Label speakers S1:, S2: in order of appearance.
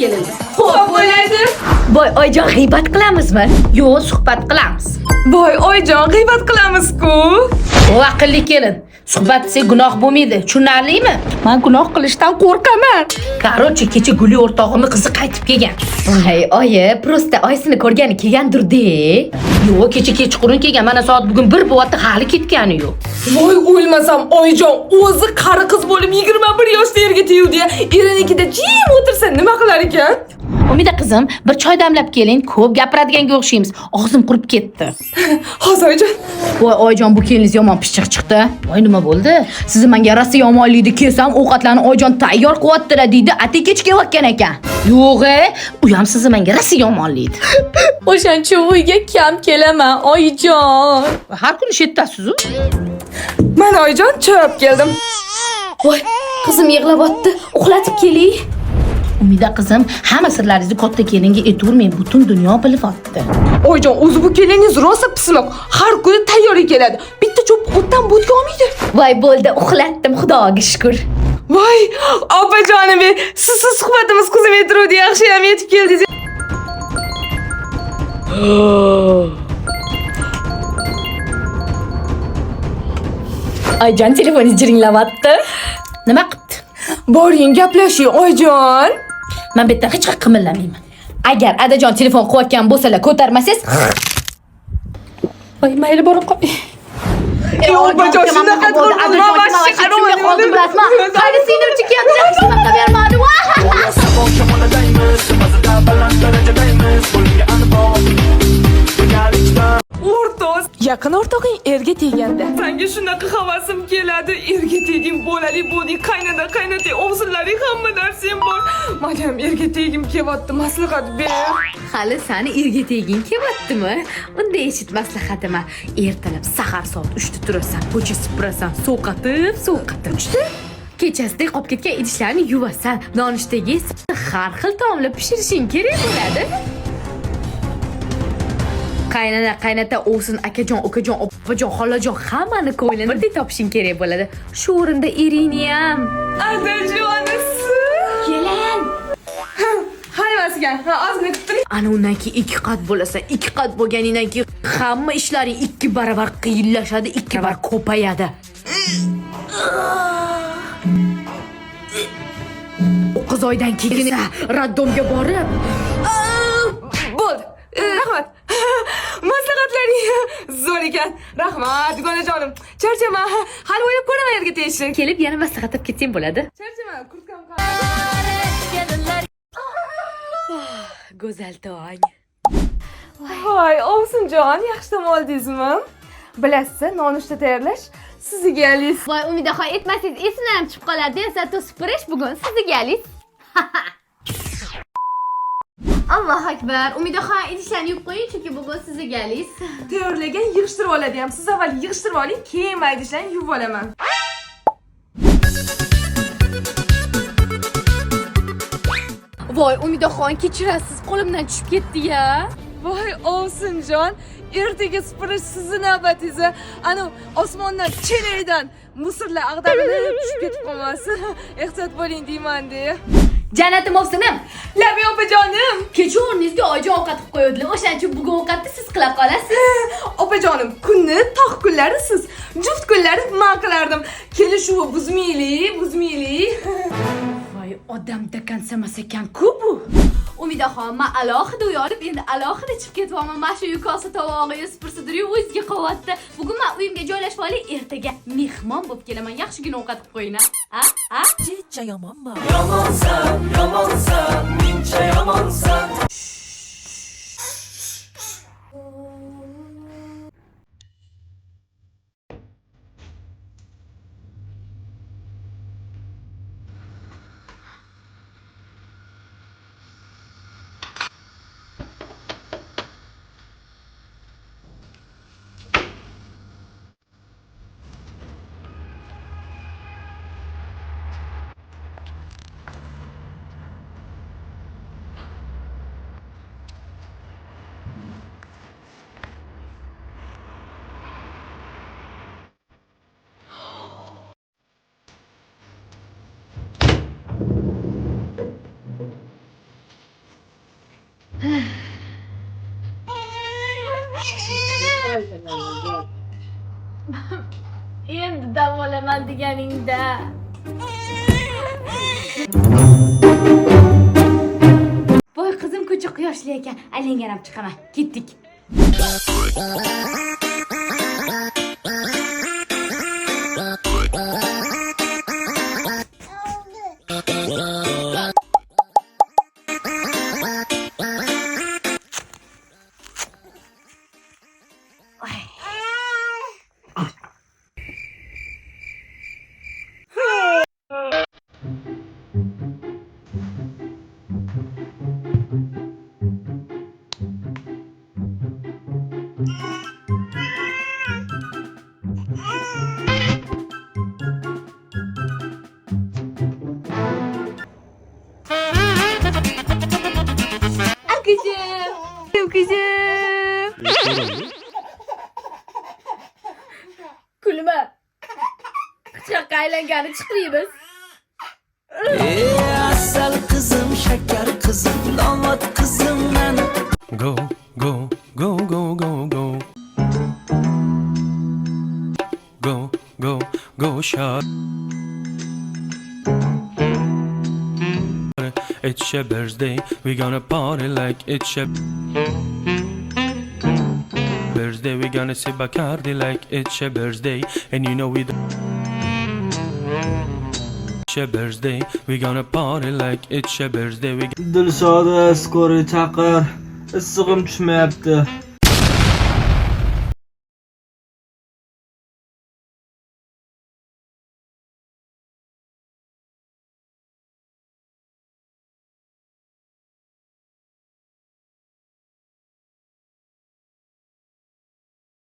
S1: kelindi.
S2: Xo'p, bo'ladi.
S1: Voy, oyijon, g'iybat qilamizmi? Yo'q, suhbat qilamiz.
S2: Voy, oyijon, g'iybat qilamiz-ku.
S1: O, aqlli kelin. Suhbat desa gunoh bo'lmaydi. Tushunarlimi?
S2: Men gunoh qilishdan qo'rqaman.
S1: Qarochi, kecha Guli o'rtog'imning qizi qaytib kelgan. Voy, oyi, prosta oysini ko'rgani kelgandir-de. Yo'q, kecha kechqurun kelgan. Mana soat bugun 1 bo'lyapti, hali ketgani yo'q.
S2: Voy, o'lmasam, oyijon, o'zi qari qiz bo'lib 21 yoshda erga tegdi. Erinikida jim o'tirsa nima qilar ekan?
S1: Umida qizim, bir choy damlab keling. Ko'p gapiradaganga o'xshaymiz. Og'zim qurib ketdi.
S2: Hozir oyijon.
S1: Voy, oyijon, bu keliniz yomon pishiq chiqdi. Voy, nima bo'ldi? Sizni menga rosa yomonlikni kelsam, ovqatlarni oyijon tayyor qilyaptilar deydi. Ati kech kelayotgan ekan. Yo'q-e, u ham sizni menga rosa yomonlaydi.
S3: O'shancha uyga kam kelaman, oyijon.
S1: Har kuni shetdasiz-ku.
S2: Men oyijon choy olib keldim.
S1: Voy, qizim yig'layapti. Uxlatib keling. Umida qizim, hamma sirlaringizni katta kelinga aytavering, butun dunyo bilyapti.
S2: Oyijon, o'zi bu keliningiz rosa pismiq. Har kuni tayyorga keladi. Bitta cho'p o'tdan bo'tga olmaydi.
S1: Voy, bo'ldi, uxlatdim, Xudoga shukr.
S2: Voy, opajonim, sizsiz suhbatimiz kuzim yetiruvdi. Yaxshi ham yetib keldingiz.
S3: Ayjon telefoningiz jiringlayapti.
S1: Nima qilibdi?
S2: Boring, gaplashing, oyijon.
S1: Men bu yerdan hech qanaqa qimirlamayman. Agar adajon telefon qilayotgan bo'lsalar, ko'tarmasangiz,
S3: Voy, mayli bora qo'y.
S2: Opajon, shunaqa qilma,
S1: Qaysi sindirchi keldi? Shunaqa bermadi.
S2: O'rtoq, yaqin o'rtog'ing erga teganda. Senga shunaqa havasim keladi. Erga teging, bolali bo'lding, qaynota, o'g'zillaring hamma narsang bor. Men ham erga tegim kelyapti, maslahat ber.
S1: Hali seni erga teging kelyaptimi? Unda eshit maslahatimni. Ertalab sahar soat 3 da turasan, ko'cha supurasan, sovqatib. Kechasida qolib ketgan idishlarni yuvasan, nonushtaga har xil taomlar pishirishing kerak bo'ladi. Qaynota o'sin, akajon, ukajon, opajon, xolajon hammani ko'nglini birdek topishing kerak bo'ladi. Shu o'rinda eringni ham.
S2: Adajonisi.
S1: Kelin.
S2: Haymasiga, ozgina kuttiring.
S1: Ana undan keyin 2 qat bo'lasan, 2 qat bo'lganidan keyin hamma ishlaring 2 baravar qiyinlashadi, 2 baravar ko'payadi. Qiz oydan keyin raddomga borib,
S2: Bo'ldi. Rahmat. Maslahatlaring zo'r ekan. Rahmat, gonajonim. Charchaman. Hali o'ylab ko'raman yerga tegishni.
S1: kelib yana maslahat olib ketsang bo'ladi.
S2: Charchaman, kurtkam
S1: Go'zal tong.
S2: Voy, Ovsinjon, yaxshi dam oldingizmi? Bilasiz, nonushta tayyorlash sizga alis.
S4: Voy, Umidaxon, aytmasangiz esimdan ham chiqib qoladi. Zato supurish bugun sizga alis. Allohu akbar. Umidaxon, idishlarni yuvib qo'ying, chunki bugun sizga alis.
S2: Tayyorlagan yig'ishtirib oladi ham. Siz avval yig'ishtirib oling, keyin maydishlarni yuvib olaman.
S3: Voy, Umidaxon, kechirasiz, qo'limdan tushib ketdi-ya.
S2: Voy, Ovsinjon, ertaga supurish sizni navbatingiz. Ana osmondan chelakdan musirlar ag'darilib tushib ketib qolmasin. Ehtiyot bo'ling deyman-da.
S1: Jannatim ovsinim.
S2: Labi opajonim.
S1: Kecha o'rningizga oyijon ovqat qilib qo'yadilar. O'shaning uchun bugun ovqatni siz qila qolasiz.
S2: Opajonim, kunni tog' kunlari siz, juft kunlari men qilardim. Kelishuv buzmaylik.
S1: Voy, odamda kansamas ekan-ku bu.
S4: Umidaxon, men alohida uyanib, endi alohida chiqib ketyapman. Mana shu yukosi tovog'i supursidiriyu o'ziga qo'yapti. Bugun men uyimga joylashib olay, ertaga mehmon bo'lib kelaman. Yaxshigina ovqat qilib qo'ying, ha?
S3: Chicha yomonman.
S5: Yomonsan, mincha yomonsan.
S3: olaman deganingda.
S4: Voy qizim ko'cha quyoshli ekan. Aylanganam chiqaman. Ketdik.
S3: Kulma. Pichoqqa aylangani chiqmaymiz.
S5: Asal kızım şeker kızım damat kızım ben.
S6: Go, go, go, go, go, go. Go, go, go, shot. It's your birthday, we gonna party like it's your birthday, we gonna sip Bacardi like it's your birthday, and you know we it's your birthday, we gonna party like it's your birthday, we
S7: Dilshoda skori chaqir. Issig'im tushmayapti.